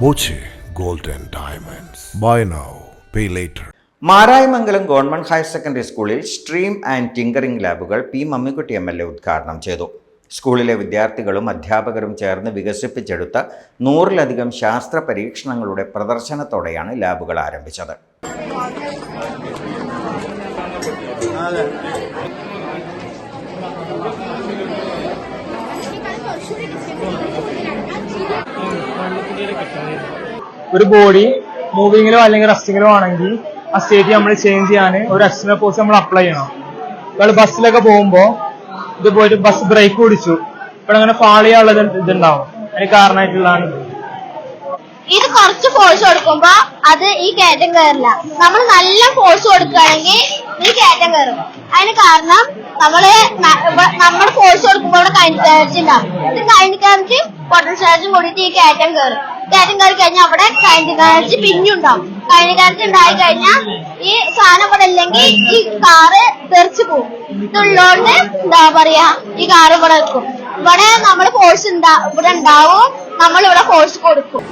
Boche Gold and Diamonds. Buy now, pay later. Marayamangalam government higher secondary സ്കൂളിൽ stream and tinkering ലാബുകൾ P Mammikutty MLA ഉദ്ഘാടനം ചെയ്തു. സ്കൂളിലെ വിദ്യാർത്ഥികളും അധ്യാപകരും ചേർന്ന് വികസിപ്പിച്ചെടുത്ത 100-ലധികം ശാസ്ത്ര പരീക്ഷണങ്ങളുടെ പ്രദർശനത്തോടെയാണ് ലാബുകൾ ആരംഭിച്ചത്. ഒരു ബോഡി മൂവിങ്ങിലോ അല്ലെങ്കിൽ റെസ്റ്റിങ്ങിലോ ആണെങ്കിൽ ആ സ്റ്റേറ്റ് നമ്മൾ ചേഞ്ച് ചെയ്യാൻ ഒരു എക്സ്റ്റേണൽ ഫോഴ്സ് നമ്മൾ അപ്ലൈ ചെയ്യണം. ഇപ്പോൾ ബസ്സിലൊക്കെ പോകുമ്പോൾ ഇത് പോയിട്ട് ബസ് ബ്രേക്ക് പിടിച്ചു, ഇപ്പോൾ അങ്ങനെ ഫാൾ ചെയ്യാനുള്ള ഇതുണ്ടാവും. അതിന് കാരണമായിട്ടുള്ളതാണ് ഇത്. കുറച്ച് ഫോഴ്സ് കൊടുക്കുമ്പോ അത് ഈ കയറ്റം കയറില്ല. നമ്മൾ നല്ല ഫോഴ്സ് കൊടുക്കുകയാണെങ്കിൽ ഈ കയറ്റം കയറും. അതിന് കാരണം നമ്മൾ ഫോഴ്സ് കൊടുക്കുമ്പോൾ ഇവിടെ കൈനറ്റിക് എനർജി ഉണ്ടാവും. ഇത് കൈനറ്റിക് എനർജി പൊട്ടൻഷ്യൽ എനർജി കൂടിയിട്ട് ഈ കയറ്റം കയറും. കയറ്റം കയറി കഴിഞ്ഞാൽ അവിടെ കൈനറ്റിക് എനർജി പിന്നുണ്ടാവും. കൈനറ്റിക് എനർജി ഉണ്ടായി കഴിഞ്ഞാൽ ഈ സാധനം ഇവിടെ ഇല്ലെങ്കിൽ ഈ കാറ് തെറിച്ചു പോകും. ഇതുള്ളതുകൊണ്ട് എന്താ പറയാ, ഈ കാറ് ഇവിടെ വെക്കും. ഇവിടെ നമ്മൾ ഫോഴ്സ് ഇവിടെ ഉണ്ടാവും, നമ്മൾ ഇവിടെ ഫോഴ്സ് കൊടുക്കും.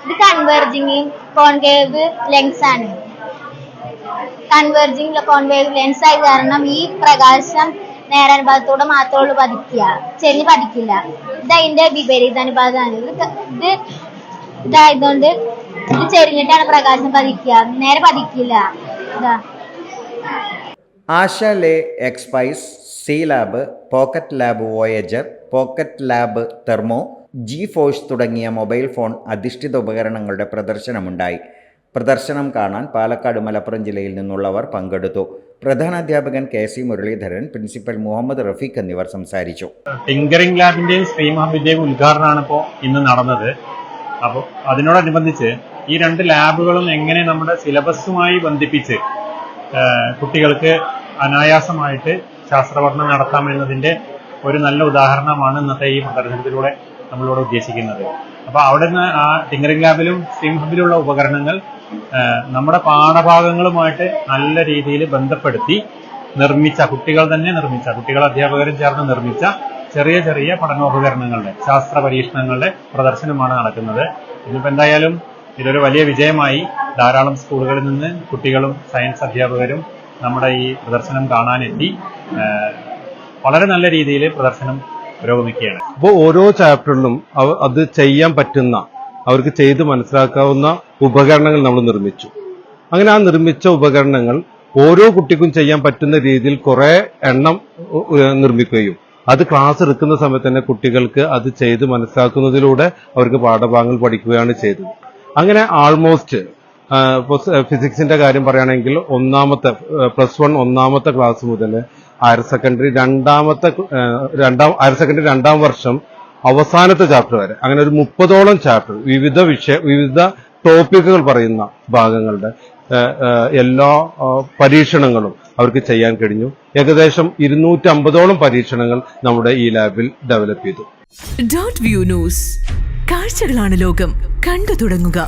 ഇത് കൺവെർജിങ് കോൺകേവ് ലെൻസ് ആണ്. കൺവെർജിങ് കോൺകേവ് ലെൻസ് ആയി കാരണം ഈ പ്രകാശം നേരാനുപാതത്തോടെ മാത്രമേ പതിക്കുക, ചെരിഞ്ഞ് പതിക്കില്ല. ഇത് അതിന്റെ വിപരീത അനുപാതമാണ്. ഇത് ഇതായതുകൊണ്ട് ഇത് ചെരിഞ്ഞിട്ടാണ് പ്രകാശം പതിക്കുക, നേരെ പതിക്കില്ല. ആശ ലേ എക്സ്പൈസ്, C lab, pocket lab Voyager, pocket lab thermo, G force തുടങ്ങിയ മൊബൈൽ ഫോൺ അധിഷ്ഠിത ഉപകരണങ്ങളുടെ പ്രദർശനമുണ്ടായി. പ്രദർശനം കാണാൻ പാലക്കാട്, മലപ്പുറം ജില്ലയിൽ നിന്നുള്ളവർ പങ്കെടുത്തു. പ്രധാനാധ്യാപകൻ KC മുരളീധരൻ, പ്രിൻസിപ്പൽ മുഹമ്മദ് റഫീഖ് എന്നിവർ സംസാരിച്ചു. ടിങ്കറിംഗ് ലാബിന്റെയും സ്ട്രീം ഹബിന്റെയും ഉദ്ഘാടനമാണ് ഇപ്പോൾ ഇന്ന് നടന്നത്. അപ്പോൾ അതിനോടനുബന്ധിച്ച് ഈ 2 ലാബുകളും എങ്ങനെ നമ്മുടെ സിലബസുമായി ബന്ധിപ്പിച്ച് കുട്ടികൾക്ക് അനായാസമായിട്ട് ശാസ്ത്രപഠനം നടത്താമെന്നതിന്റെ ഒരു നല്ല ഉദാഹരണമാണ് ഇന്നത്തെ ഈ പ്രദർശനത്തിലൂടെ നമ്മളിവിടെ ഉദ്ദേശിക്കുന്നത്. അപ്പോൾ അവിടെ നിന്ന് ആ ടിങ്കറിംഗ് ലാബിലും സ്ട്രീം ഹബിലുള്ള ഉപകരണങ്ങൾ നമ്മുടെ പാഠഭാഗങ്ങളുമായിട്ട് നല്ല രീതിയിൽ ബന്ധപ്പെടുത്തി നിർമ്മിച്ച, കുട്ടികൾ അധ്യാപകരും ചേർന്ന് നിർമ്മിച്ച ചെറിയ ചെറിയ പഠനോപകരണങ്ങളുടെ ശാസ്ത്ര പരീക്ഷണങ്ങളുടെ പ്രദർശനമാണ് നടക്കുന്നത്. ഇന്നിപ്പോൾ എന്തായാലും ഇതൊരു വലിയ വിജയമായി. ധാരാളം സ്കൂളുകളിൽ നിന്ന് കുട്ടികളും സയൻസ് അധ്യാപകരും നമ്മുടെ ഈ പ്രദർശനം കാണാനെത്തി. വളരെ നല്ല രീതിയിൽ പ്രദർശനം പുരോഗമിക്കുകയാണ്. അപ്പോൾ ഓരോ ചാപ്റ്ററിലും അത് ചെയ്യാൻ പറ്റുന്ന, അവർക്ക് ചെയ്ത് മനസ്സിലാക്കാവുന്ന ഉപകരണങ്ങൾ നമ്മൾ നിർമ്മിച്ചു. അങ്ങനെ ആ നിർമ്മിച്ച ഉപകരണങ്ങൾ ഓരോ കുട്ടിക്കും ചെയ്യാൻ പറ്റുന്ന രീതിയിൽ കുറെ എണ്ണം നിർമ്മിക്കുകയും അത് ക്ലാസ് എടുക്കുന്ന സമയത്ത് തന്നെ കുട്ടികൾക്ക് അത് ചെയ്ത് മനസ്സിലാക്കുന്നതിലൂടെ അവർക്ക് പാഠഭാഗങ്ങൾ പഠിക്കുകയാണ് ചെയ്തത്. അങ്ങനെ ആൾമോസ്റ്റ് ഫിസിക്സിന്റെ കാര്യം പറയുകയാണെങ്കിൽ +1 ഒന്നാമത്തെ ക്ലാസ് മുതൽ ഹയർ സെക്കൻഡറി രണ്ടാം വർഷം അവസാനത്തെ ചാപ്റ്റർ വരെ അങ്ങനെ ഒരു 30ഓളം ചാപ്റ്റർ വിവിധ ടോപ്പിക്കുകൾ പറയുന്ന ഭാഗങ്ങളുടെ എല്ലാ പരീക്ഷണങ്ങളും അവർക്ക് ചെയ്യാൻ കഴിഞ്ഞു. ഏകദേശം 250ഓളം പരീക്ഷണങ്ങൾ നമ്മുടെ ഈ ലാബിൽ ഡെവലപ്പ് ചെയ്തു. .view ന്യൂസ്, കാഴ്ചകളാണ് ലോകം, കണ്ടു തുടങ്ങുക.